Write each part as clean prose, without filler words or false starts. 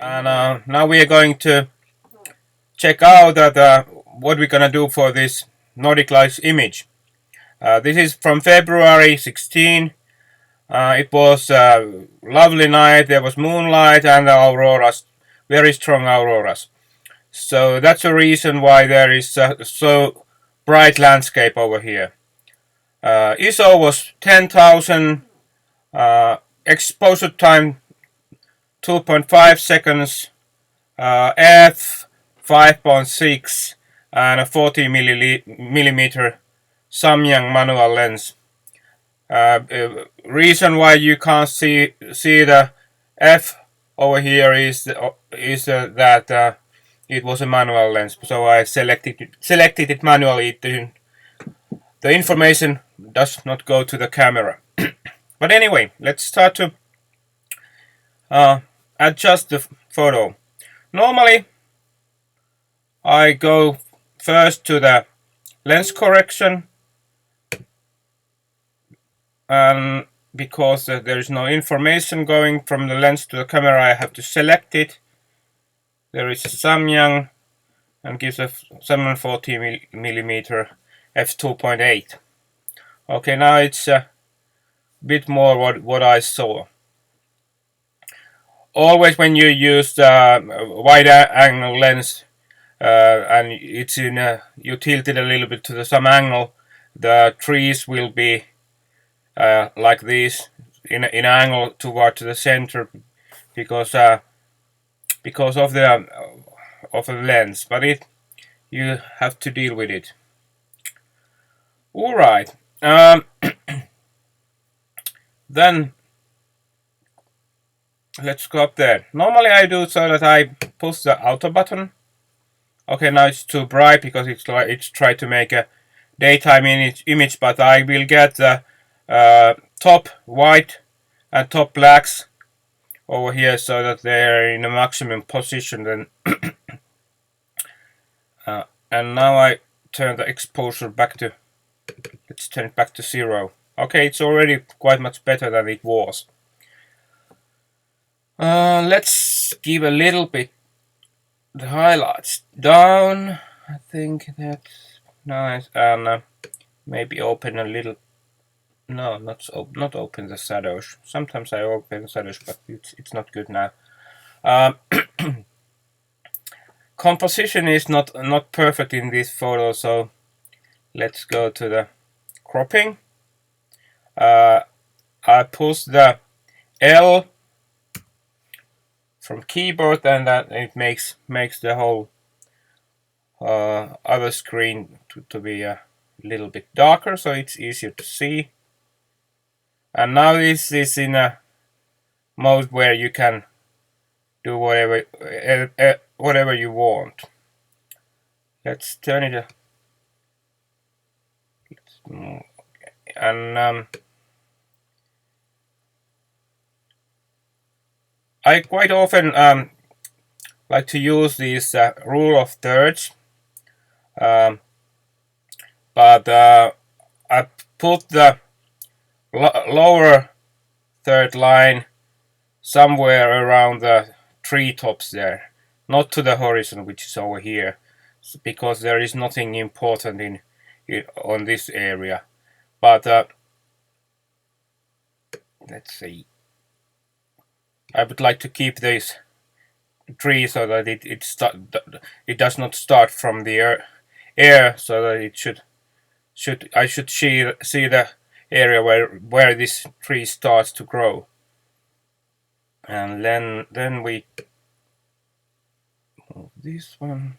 And now we are going to check out what we're gonna do for this Nordic Lights image. This is from February 16. It was a lovely night. There was moonlight and auroras, very strong auroras. So that's the reason why there is so bright landscape over here. ISO was 10,000. Exposure time 2.5 seconds. F 5.6 and a 40 millimeter Samyang manual lens. Reason why you can't see the F over here is that it was a manual lens, so I selected it manually. The information does not go to the camera. But anyway, let's start to adjust the photo. Normally, I go first to the lens correction, and because there is no information going from the lens to the camera, I have to select it. There is a Samyang and gives a 740 millimeter f2.8. Okay, now it's a bit more what I saw. Always when you use the wide angle lens and it's you tilt it a little bit to some angle, the trees will be like this in angle toward the center because of the lens, but you have to deal with it. All right. Then let's go up there. Normally I do so that I push the auto button. Okay, now it's too bright because it's trying to make a daytime image, but I will get the top white and top blacks over here so that they're in a maximum position. Then and now I turn the exposure back to, let's turn it back to 0. Okay, it's already quite much better than it was. Let's give a little bit the highlights down. I think that's nice, and maybe open a little. No, not open the shadows. Sometimes I open the shadows, but it's not good now. Composition is not perfect in this photo, so let's go to the cropping. I push the L from keyboard, and that it makes the whole other screen to be a little bit darker, so it's easier to see. And now this is in a mode where you can do whatever you want. Let's turn it and I quite often like to use this rule of thirds, but I put the lower third line somewhere around the treetops there, not to the horizon, which is over here, because there is nothing important on this area. But let's see. I would like to keep this tree so that it does not start from the air, so that I should see the area where this tree starts to grow. And then we move this one.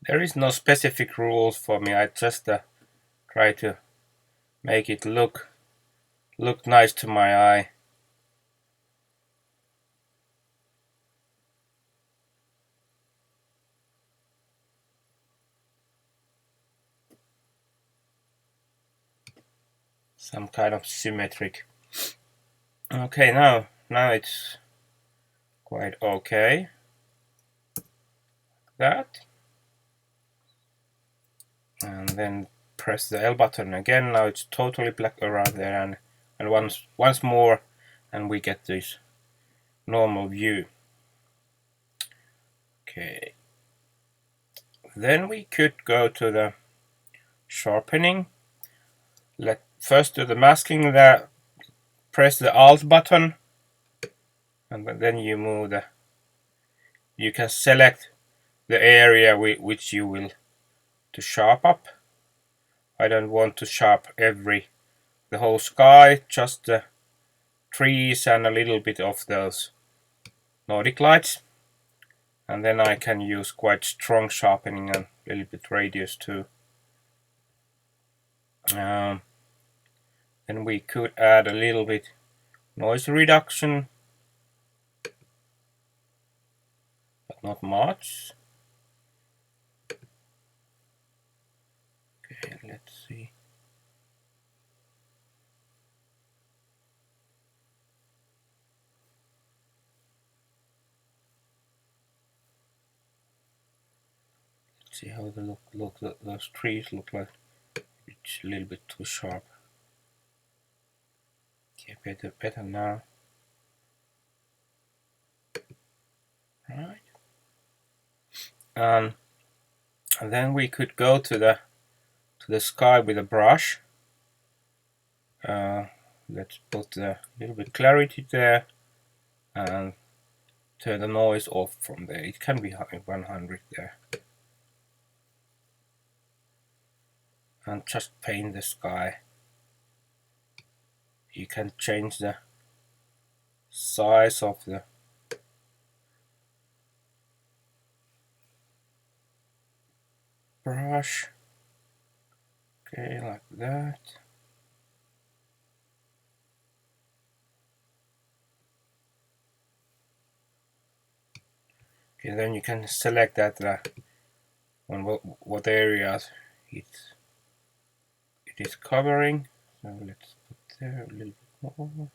There is no specific rules for me. I just try to make it look nice to my eye. some kind of symmetric. Okay, now it's quite okay. That, and then press the L button again. Now it's totally black around there, and once more, and we get this normal view. Okay, then we could go to the sharpening. Let first do the masking there. Press the Alt button, and then you move the. You can select the area which you will to sharp up. I don't want to sharp the whole sky, just the trees and a little bit of those Nordic lights. And then I can use quite strong sharpening and a little bit radius too. Then we could add a little bit noise reduction, but not much. Okay, let's see. Let's see how they look. Those trees look like it's a little bit too sharp. Okay, better now. Right. And then we could go to the sky with a brush. Let's put a little bit clarity there and turn the noise off from there. It can be 100 there. And just paint the sky. You can change the size of the brush. Okay, like that. Okay, then you can select that on what areas it is covering. So let's put there a little bit more.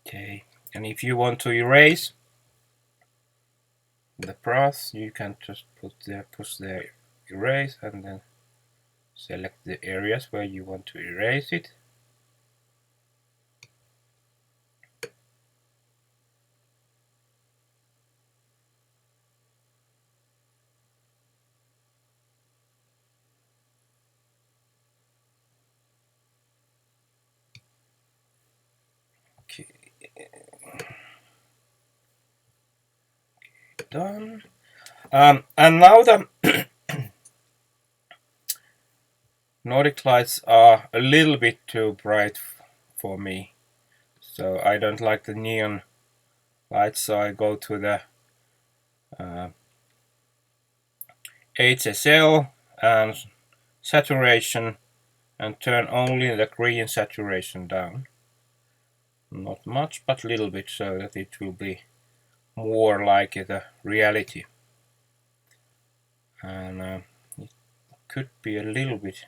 Okay, and if you want to erase the brush, you can just push the erase and then select the areas where you want to erase it. Okay, done. And now the Nordic lights are a little bit too bright for me, so I don't like the neon lights, so I go to the HSL and saturation and turn only the green saturation down. Not much, but a little bit, so that it will be more like the reality. And it could be a little bit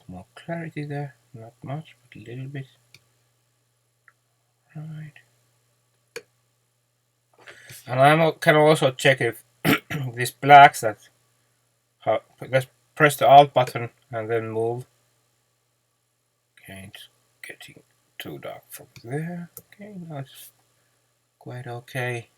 more clarity there. Not much, but a little bit. Right. And I can also check if these blacks let's press the Alt button and then move. Okay, it's getting too dark from there. Okay, now it's quite okay.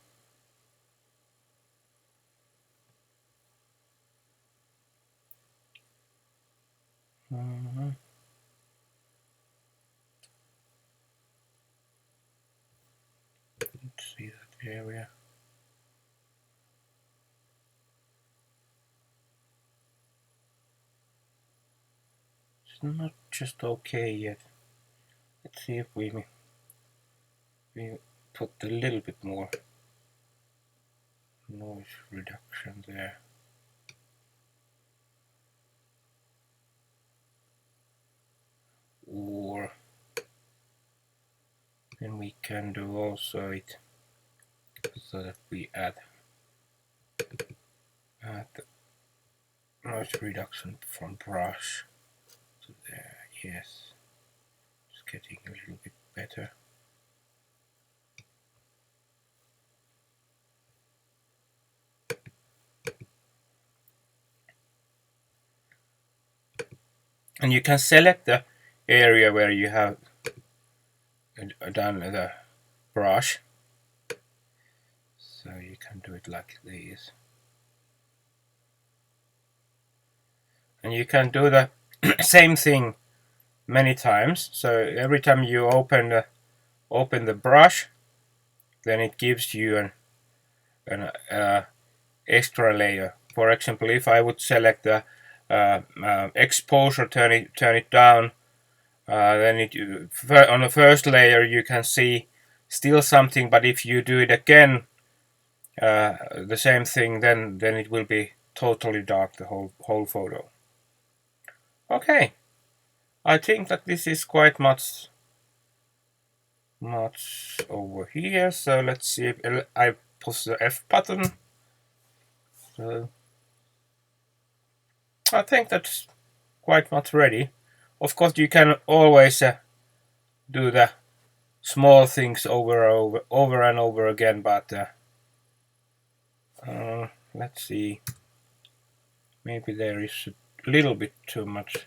Let's see that area. It's not just okay yet. Let's see if we put a little bit more noise reduction there. Or then we can do also it so that we add the noise reduction from brush to there. Yes, it's getting a little bit better. And you can select the area where you have done the brush, so you can do it like this. And you can do the same thing many times. So every time you open the brush, then it gives you an extra layer. For example, if I would select the exposure, turn it down, then on the first layer you can see still something, but if you do it again, the same thing, then it will be totally dark, the whole photo. Okay, I think that this is quite much over here. So let's see if I push the F button. So I think that's quite much ready. Of course, you can always do the small things over and over again, but let's see. Maybe there is a little bit too much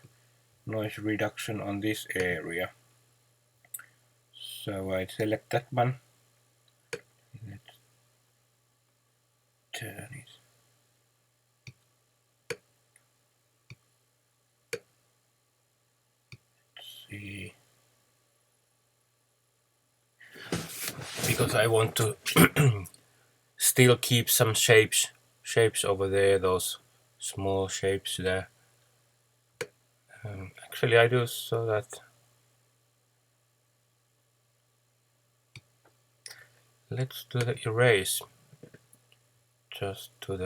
noise reduction on this area. So I select that one. Let's turn it. See, because I want to still keep some shapes over there, those small shapes there. Actually, I do so that let's do the erase just to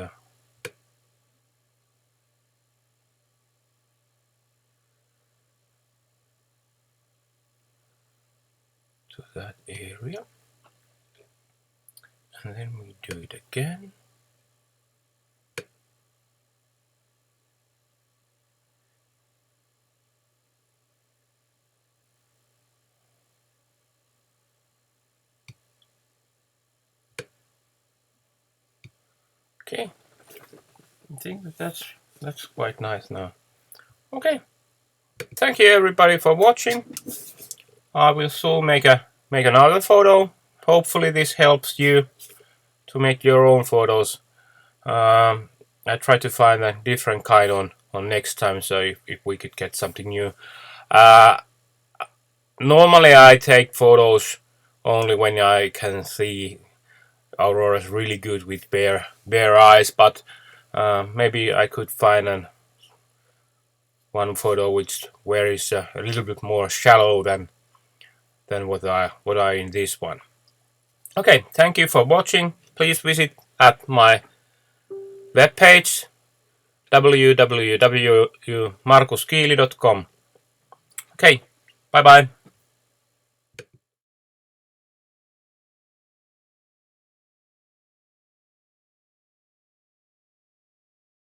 that area, and then we do it again. Okay, I think that's quite nice now. Okay, thank you everybody for watching. I will soon make another photo. Hopefully this helps you to make your own photos. I try to find a different kind on next time, so if we could get something new. Normally I take photos only when I can see auroras really good with bare eyes, but maybe I could find one photo where is a little bit more shallow than what I in this one. Okay, thank you for watching. Please visit at my webpage www.markuskiili.com. Okay, bye bye.